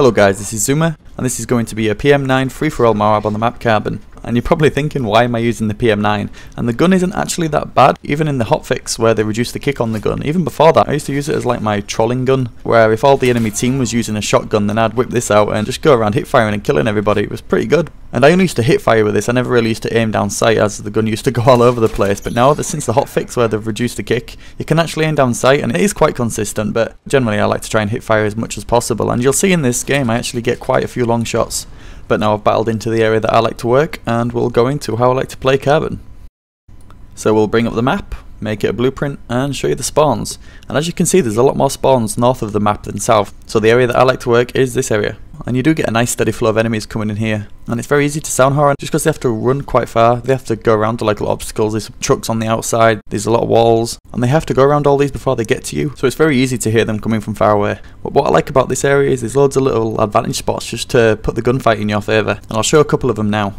Hello guys, this is Zuma, and this is going to be a PM9 free-for-all MOAB on the map Carbon. And you're probably thinking, why am I using the PM9? And the gun isn't actually that bad, even in the hotfix where they reduced the kick on the gun. Even before that, I used to use it as like my trolling gun, where if all the enemy team was using a shotgun, then I'd whip this out and just go around hip firing and killing everybody. It was pretty good. And I only used to hip fire with this, I never really used to aim down sight, as the gun used to go all over the place. But now, since the hotfix where they've reduced the kick, you can actually aim down sight, and it is quite consistent, but generally I like to try and hip fire as much as possible. And you'll see in this game I actually get quite a few long shots. But now I've battled into the area that I like to work, and we'll go into how I like to play Carbon. So we'll bring up the map, make it a blueprint, and show you the spawns. And as you can see, there's a lot more spawns north of the map than south. So the area that I like to work is this area. And you do get a nice steady flow of enemies coming in here. And it's very easy to sound horror, just because they have to run quite far. They have to go around to like little obstacles, there's trucks on the outside, there's a lot of walls. And they have to go around all these before they get to you. So it's very easy to hear them coming from far away. But what I like about this area is there's loads of little advantage spots just to put the gunfight in your favour. And I'll show a couple of them now.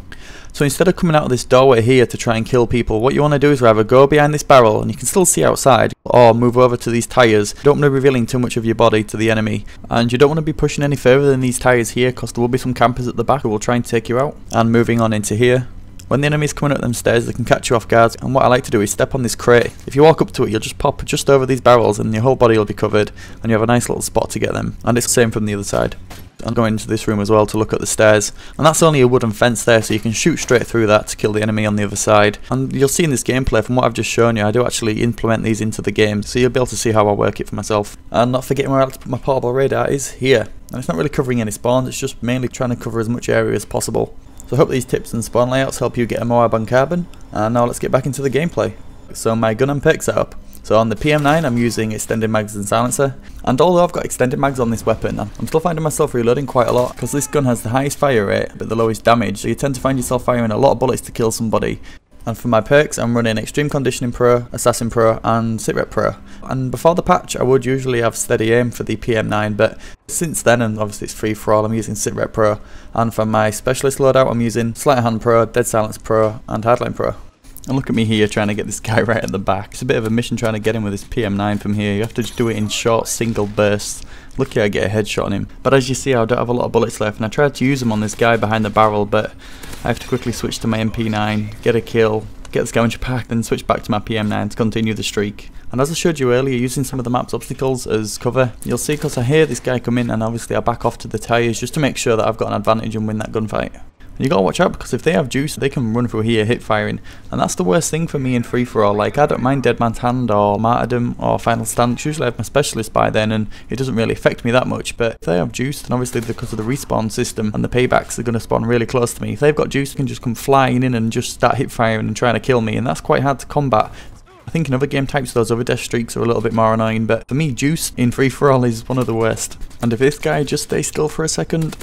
So instead of coming out of this doorway here to try and kill people, what you want to do is either go behind this barrel and you can still see outside, or move over to these tyres. You don't want to be revealing too much of your body to the enemy, and you don't want to be pushing any further than these tyres here, because there will be some campers at the back who will try and take you out. And moving on into here, when the enemy's coming up them stairs, they can catch you off guard, and what I like to do is step on this crate. If you walk up to it, you'll just pop just over these barrels and your whole body will be covered, and you have a nice little spot to get them. And it's the same from the other side. I'm going into this room as well to look at the stairs, and that's only a wooden fence there, so you can shoot straight through that to kill the enemy on the other side. And you'll see in this gameplay, from what I've just shown you, I do actually implement these into the game, so you'll be able to see how I work it for myself. And not forgetting where I like to put my portable radar is here. And it's not really covering any spawns, it's just mainly trying to cover as much area as possible. So I hope these tips and spawn layouts help you get a MOAB on Carbon. And now let's get back into the gameplay. So my gun and perk setup. So on the PM9 I'm using extended mags and silencer, and although I've got extended mags on this weapon, I'm still finding myself reloading quite a lot, because this gun has the highest fire rate but the lowest damage, so you tend to find yourself firing a lot of bullets to kill somebody. And for my perks I'm running Extreme Conditioning Pro, Assassin Pro and Sitrep Pro. And before the patch I would usually have steady aim for the PM9, but since then, and obviously it's free for all, I'm using Sitrep Pro. And for my specialist loadout I'm using Sleight of Hand Pro, Deadsilence Pro and Hardline Pro. And look at me here trying to get this guy right at the back. It's a bit of a mission trying to get him with this PM9 from here. You have to just do it in short single bursts. Lucky I get a headshot on him. But as you see, I don't have a lot of bullets left, and I tried to use them on this guy behind the barrel, but I have to quickly switch to my MP9, get a kill, get the scavenger pack, then switch back to my PM9 to continue the streak. And as I showed you earlier, using some of the map's obstacles as cover, you'll see, because I hear this guy come in, and obviously I back off to the tyres just to make sure that I've got an advantage and win that gunfight. You gotta watch out, because if they have juice, they can run through here hip firing, and that's the worst thing for me in free for all. Like, I don't mind Dead Man's Hand or Martyrdom or Final Stand. Usually I have my specialist by then and it doesn't really affect me that much, but if they have juice, then obviously because of the respawn system and the paybacks, they're going to spawn really close to me. If they've got juice, they can just come flying in and just start hip firing and trying to kill me, and that's quite hard to combat. I think in other game types those other death streaks are a little bit more annoying, but for me juice in free for all is one of the worst. And if this guy just stays still for a second,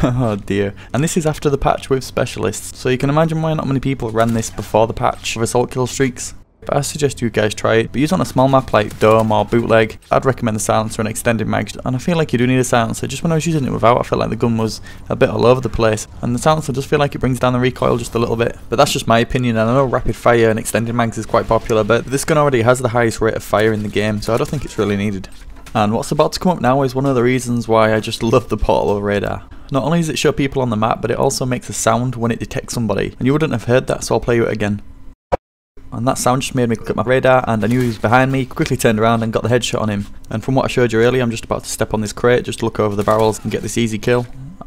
oh dear. And this is after the patch with specialists, so you can imagine why not many people ran this before the patch of assault kill streaks. But I suggest you guys try it, but use on a small map like Dome or Bootleg. I'd recommend the silencer and extended mags, and I feel like you do need a silencer. Just when I was using it without, I felt like the gun was a bit all over the place, and the silencer does feel like it brings down the recoil just a little bit. But that's just my opinion, and I know rapid fire and extended mags is quite popular, but this gun already has the highest rate of fire in the game, so I don't think it's really needed. And what's about to come up now is one of the reasons why I just love the portable radar. Not only does it show people on the map, but it also makes a sound when it detects somebody, and you wouldn't have heard that, so I'll play you it again. And that sound just made me look at my radar, and I knew he was behind me, quickly turned around and got the headshot on him. And from what I showed you earlier, I'm just about to step on this crate, just look over the barrels and get this easy kill.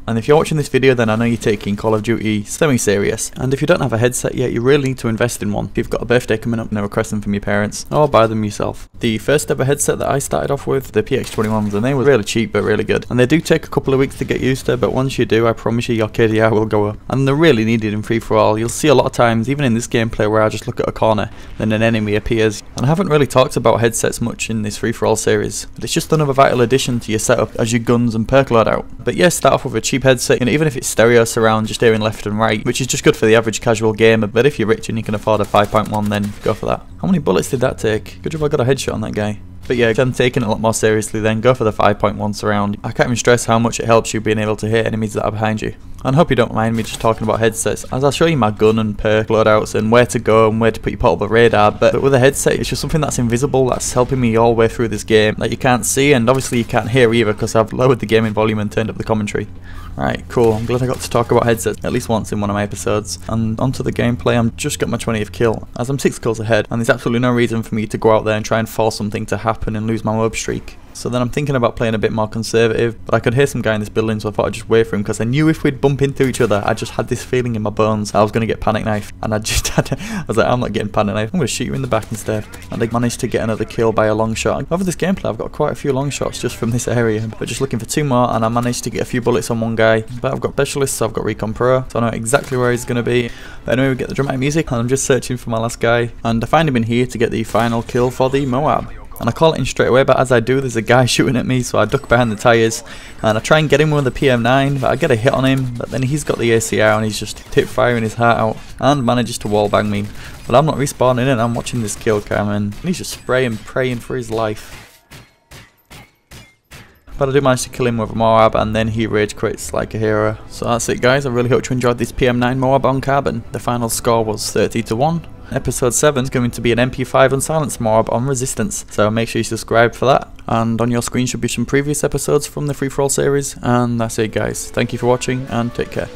And if you're watching this video, then I know you're taking Call of Duty semi-serious, and if you don't have a headset yet, you really need to invest in one. If you've got a birthday coming up, then request them from your parents, or buy them yourself. The first ever headset that I started off with, the PX21s, and they were really cheap but really good. And they do take a couple of weeks to get used to, but once you do, I promise you your KDR will go up. And they're really needed in free for all. You'll see a lot of times, even in this gameplay, where I just look at a corner, then an enemy appears. And I haven't really talked about headsets much in this free for all series, but it's just another vital addition to your setup as your guns and perk loadout. But yes, start off with a cheap headset, and even if it's stereo surround, just hearing left and right, which is just good for the average casual gamer, but if you're rich and you can afford a 5.1, then go for that. How many bullets did that take? Good job I got a headshot on that guy. But yeah, if I'm taking it a lot more seriously, then go for the 5.1 surround. I can't even stress how much it helps you being able to hit enemies that are behind you. And I hope you don't mind me just talking about headsets, as I'll show you my gun and perk loadouts and where to go and where to put your portable radar, but with a headset it's just something that's invisible, that's helping me all the way through this game, that you can't see and obviously you can't hear either because I've lowered the gaming volume and turned up the commentary. Right, cool, I'm glad I got to talk about headsets at least once in one of my episodes. And onto the gameplay, I'm just got my 20th kill, as I'm 6 kills ahead, and there's absolutely no reason for me to go out there and try and force something to happen and lose my MOAB streak. So then I'm thinking about playing a bit more conservative, but I could hear some guy in this building, so I thought I'd just wait for him, because I knew if we'd bump into each other, I just had this feeling in my bones I was going to get panic knifed, and I was like, I'm not getting panic knifed, I'm going to shoot you in the back instead. And I managed to get another kill by a long shot. Over this gameplay I've got quite a few long shots just from this area, but just looking for 2 more, and I managed to get a few bullets on one guy. But I've got specialists, so I've got Recon Pro, so I know exactly where he's going to be. But anyway, we get the dramatic music, and I'm just searching for my last guy, and I find him in here to get the final kill for the MOAB. And I call it in straight away, but as I do, there's a guy shooting at me, so I duck behind the tyres and I try and get him with the PM9, but I get a hit on him, but then he's got the ACR and he's just tip firing his heart out and manages to wallbang me. But I'm not respawning and I'm watching this kill cam and he's just spraying, praying for his life. But I do manage to kill him with a MOAB, and then he rage quits like a hero. So that's it guys, I really hope you enjoyed this PM9 MOAB on Carbon. The final score was 30-1. Episode 7 is going to be an MP5 unsilenced MOAB on Resistance, so make sure you subscribe for that. And on your screen should be some previous episodes from the free-for-all series. And that's it guys, thank you for watching and take care.